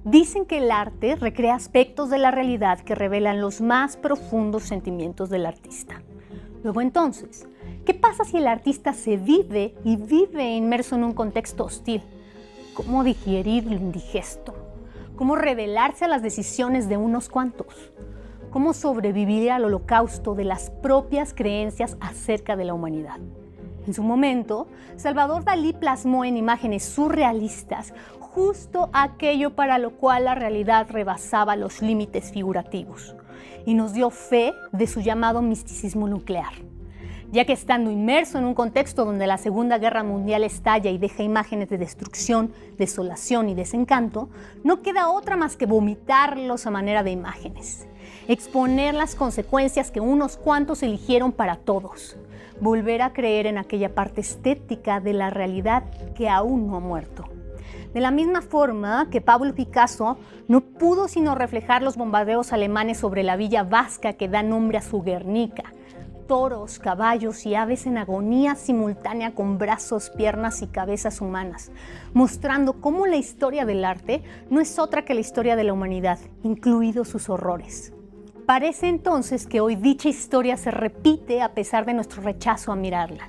Dicen que el arte recrea aspectos de la realidad que revelan los más profundos sentimientos del artista. Luego entonces, ¿qué pasa si el artista se vive inmerso en un contexto hostil? ¿Cómo digerir lo indigesto? ¿Cómo rebelarse a las decisiones de unos cuantos? ¿Cómo sobrevivir al holocausto de las propias creencias acerca de la humanidad? En su momento, Salvador Dalí plasmó en imágenes surrealistas justo aquello para lo cual la realidad rebasaba los límites figurativos y nos dio fe de su llamado misticismo nuclear, ya que estando inmerso en un contexto donde la Segunda Guerra Mundial estalla y deja imágenes de destrucción, desolación y desencanto, no queda otra más que vomitarlos a manera de imágenes, exponer las consecuencias que unos cuantos eligieron para todos, volver a creer en aquella parte estética de la realidad que aún no ha muerto. De la misma forma que Pablo Picasso no pudo sino reflejar los bombardeos alemanes sobre la villa vasca que da nombre a su Guernica, toros, caballos y aves en agonía simultánea con brazos, piernas y cabezas humanas, mostrando cómo la historia del arte no es otra que la historia de la humanidad, incluidos sus horrores. Parece entonces que hoy dicha historia se repite a pesar de nuestro rechazo a mirarla.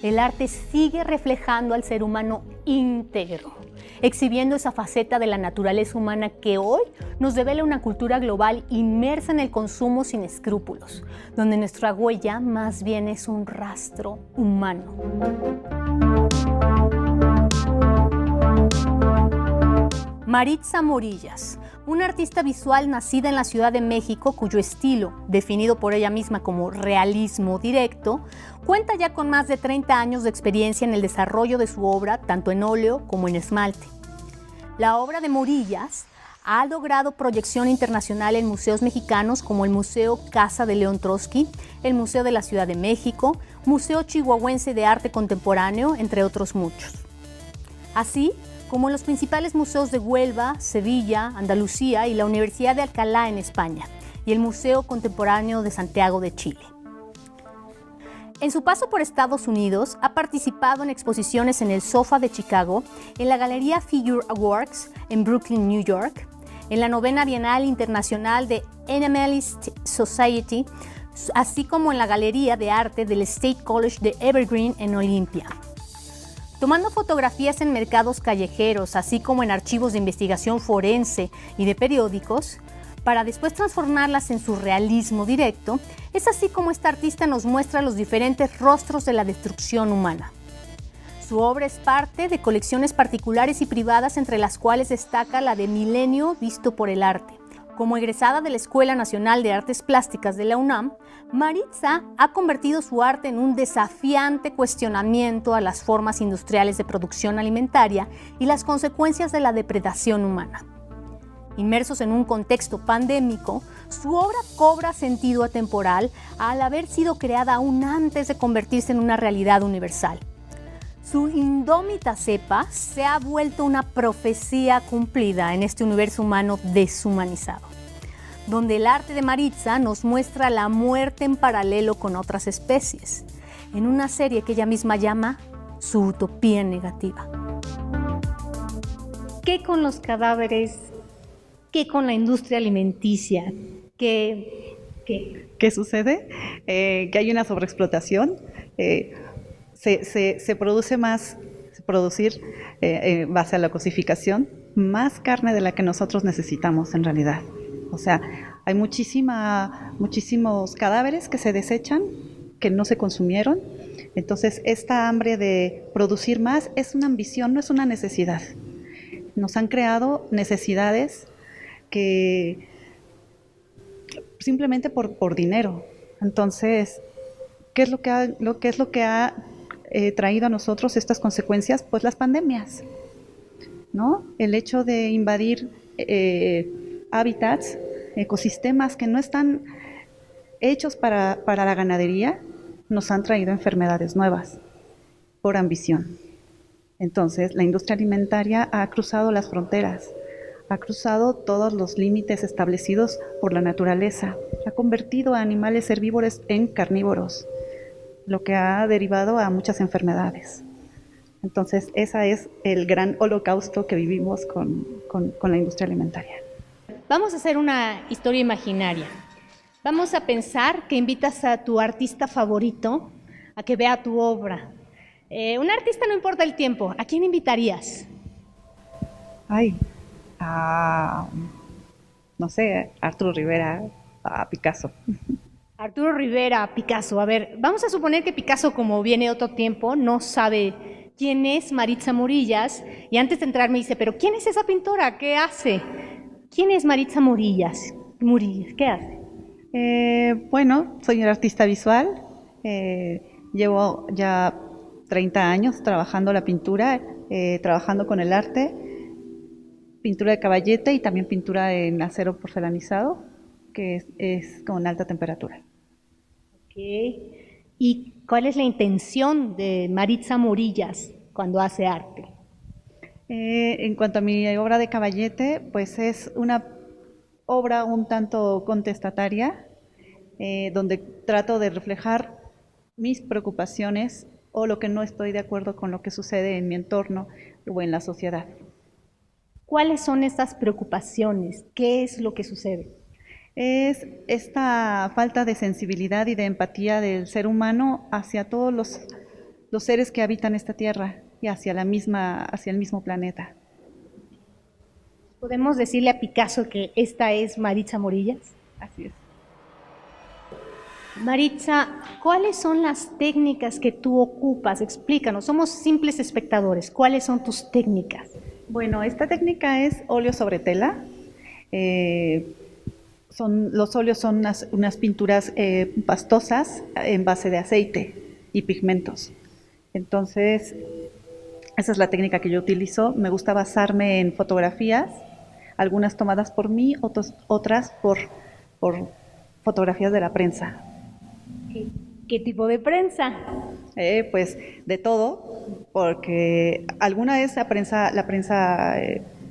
El arte sigue reflejando al ser humano íntegro, exhibiendo esa faceta de la naturaleza humana que hoy nos devela una cultura global inmersa en el consumo sin escrúpulos, donde nuestra huella más bien es un rastro humano. Maritza Morillas, una artista visual nacida en la Ciudad de México cuyo estilo, definido por ella misma como realismo directo, cuenta ya con más de 30 años de experiencia en el desarrollo de su obra, tanto en óleo como en esmalte. La obra de Morillas ha logrado proyección internacional en museos mexicanos como el Museo Casa de León Trotsky, el Museo de la Ciudad de México, Museo Chihuahuense de Arte Contemporáneo, entre otros muchos. Así como en los principales museos de Huelva, Sevilla, Andalucía y la Universidad de Alcalá en España, y el Museo Contemporáneo de Santiago de Chile. En su paso por Estados Unidos, ha participado en exposiciones en el SOFA de Chicago, en la Galería Figure Works en Brooklyn, New York, en la 9ª Bienal Internacional de Animalist Society, así como en la Galería de Arte del State College de Evergreen en Olympia. Tomando fotografías en mercados callejeros, así como en archivos de investigación forense y de periódicos, para después transformarlas en su realismo directo, es así como esta artista nos muestra los diferentes rostros de la destrucción humana. Su obra es parte de colecciones particulares y privadas, entre las cuales destaca la de Milenio Visto por el Arte. Como egresada de la Escuela Nacional de Artes Plásticas de la UNAM, Maritza ha convertido su arte en un desafiante cuestionamiento a las formas industriales de producción alimentaria y las consecuencias de la depredación humana. Inmersos en un contexto pandémico, su obra cobra sentido atemporal al haber sido creada aún antes de convertirse en una realidad universal. Su indómita cepa se ha vuelto una profecía cumplida en este universo humano deshumanizado, donde el arte de Maritza nos muestra la muerte en paralelo con otras especies, en una serie que ella misma llama su utopía negativa. ¿Qué con los cadáveres? ¿Qué con la industria alimenticia? ¿Qué sucede? Que hay una sobreexplotación. Se produce más, base a la cosificación, más carne de la que nosotros necesitamos en realidad. O sea, hay muchísimos cadáveres que se desechan, que no se consumieron. Entonces, esta hambre de producir más es una ambición, no es una necesidad. Nos han creado necesidades que simplemente por dinero. Entonces, ¿qué es lo que ha traído a nosotros estas consecuencias? Pues las pandemias, ¿no? El hecho de invadir hábitats, ecosistemas que no están hechos para la ganadería, nos han traído enfermedades nuevas por ambición. Entonces, la industria alimentaria ha cruzado las fronteras, ha cruzado todos los límites establecidos por la naturaleza, ha convertido a animales herbívoros en carnívoros, lo que ha derivado a muchas enfermedades. Entonces, ese es el gran holocausto que vivimos con la industria alimentaria. Vamos a hacer una historia imaginaria. Vamos a pensar que invitas a tu artista favorito a que vea tu obra. Un artista no importa el tiempo. ¿A quién invitarías? Ay, no sé, Arturo Rivera, a Picasso. Arturo Rivera, Picasso. A ver, vamos a suponer que Picasso, como viene otro tiempo, no sabe quién es Maritza Morillas, y antes de entrar me dice, pero ¿quién es esa pintora? ¿Qué hace? ¿Quién es Maritza Morillas? ¿Qué hace? Bueno, soy una artista visual, llevo ya 30 años trabajando la pintura, trabajando con el arte, pintura de caballete y también pintura en acero porcelanizado, que es con alta temperatura. Okay. ¿Y cuál es la intención de Maritza Morillas cuando hace arte? En cuanto a mi obra de caballete, pues es una obra un tanto contestataria, donde trato de reflejar mis preocupaciones o lo que no estoy de acuerdo con lo que sucede en mi entorno o en la sociedad. ¿Cuáles son estas preocupaciones? ¿Qué es lo que sucede? Es esta falta de sensibilidad y de empatía del ser humano hacia todos los seres que habitan esta tierra y hacia el mismo planeta. ¿Podemos decirle a Picasso que esta es Maritza Morillas? Así es. Maritza, ¿cuáles son las técnicas que tú ocupas? Explícanos, somos simples espectadores. ¿Cuáles son tus técnicas? Bueno, esta técnica es óleo sobre tela. Los óleos son unas pinturas pastosas en base de aceite y pigmentos. Entonces, esa es la técnica que yo utilizo. Me gusta basarme en fotografías, algunas tomadas por mí, otras por fotografías de la prensa. ¿Qué tipo de prensa? Pues de todo, porque alguna es la prensa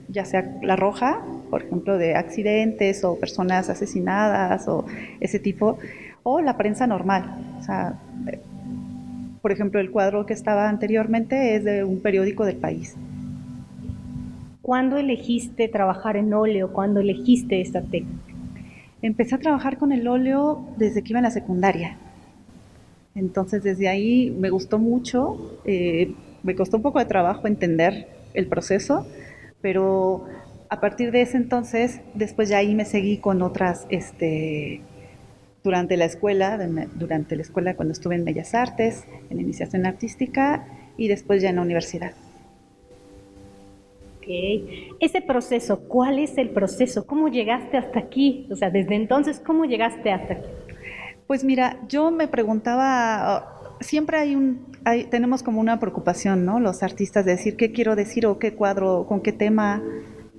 ya sea la roja, por ejemplo, de accidentes o personas asesinadas o ese tipo, o la prensa normal. O sea, por ejemplo, el cuadro que estaba anteriormente es de un periódico del país. ¿Cuándo elegiste trabajar en óleo? ¿Cuándo elegiste esta técnica? Empecé a trabajar con el óleo desde que iba en la secundaria. Entonces, desde ahí me gustó mucho. Me costó un poco de trabajo entender el proceso, pero a partir de ese entonces, después ya ahí me seguí con otras, durante la escuela cuando estuve en Bellas Artes, en iniciación artística y después ya en la universidad. Ok. Ese proceso, ¿cuál es el proceso? ¿Cómo llegaste hasta aquí? O sea, desde entonces, ¿cómo llegaste hasta aquí? Pues mira, yo me preguntaba, siempre tenemos como una preocupación, ¿no? Los artistas de decir qué quiero decir o qué cuadro, con qué tema.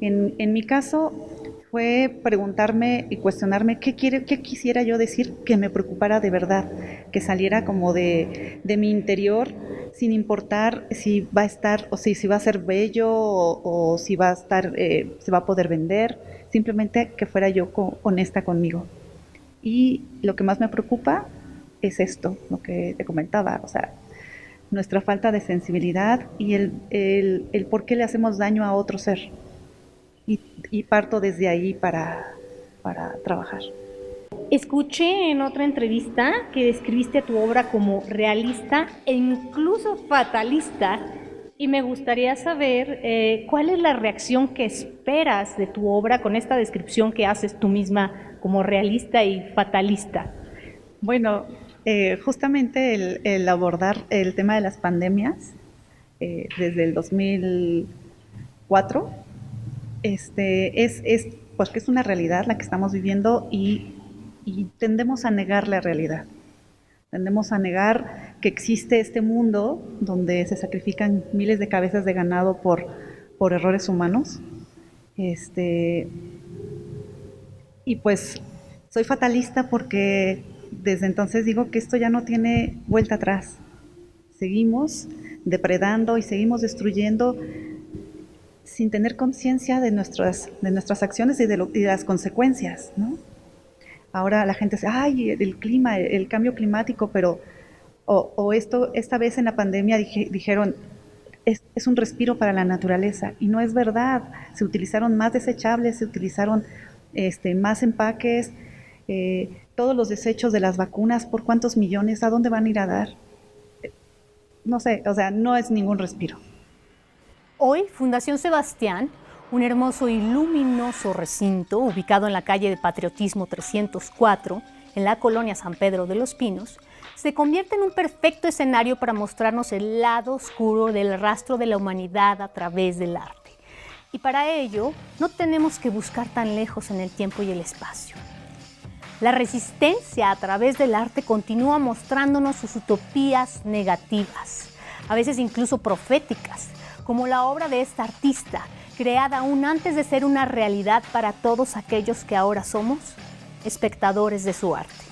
En mi caso fue preguntarme y cuestionarme qué quisiera yo decir que me preocupara de verdad, que saliera como de mi interior, sin importar si va a estar, o si va a ser bello o si va a estar, se va a poder vender, simplemente que fuera yo honesta conmigo. Y lo que más me preocupa es esto, lo que te comentaba, o sea, nuestra falta de sensibilidad y el por qué le hacemos daño a otro ser. Y parto desde ahí para trabajar. Escuché en otra entrevista que describiste tu obra como realista e incluso fatalista, y me gustaría saber cuál es la reacción que esperas de tu obra con esta descripción que haces tú misma como realista y fatalista. Bueno, justamente el abordar el tema de las pandemias desde el 2004 es porque es una realidad la que estamos viviendo y tendemos a negar la realidad. Tendemos a negar que existe este mundo donde se sacrifican miles de cabezas de ganado por errores humanos. Y pues soy fatalista porque desde entonces digo que esto ya no tiene vuelta atrás. Seguimos depredando y seguimos destruyendo sin tener conciencia de nuestras acciones y de las consecuencias, ¿no? Ahora la gente dice, ay, el clima, el cambio climático, pero esta vez en la pandemia dijeron, es un respiro para la naturaleza, y no es verdad. Se utilizaron más desechables, se utilizaron más empaques, todos los desechos de las vacunas, ¿por cuántos millones? ¿A dónde van a ir a dar? No sé, o sea, no es ningún respiro. Hoy, Fundación Sebastián, un hermoso y luminoso recinto ubicado en la calle de Patriotismo 304, en la colonia San Pedro de los Pinos, se convierte en un perfecto escenario para mostrarnos el lado oscuro del rastro de la humanidad a través del arte. Y para ello, no tenemos que buscar tan lejos en el tiempo y el espacio. La resistencia a través del arte continúa mostrándonos sus utopías negativas, a veces incluso proféticas, como la obra de esta artista, creada aún antes de ser una realidad para todos aquellos que ahora somos espectadores de su arte.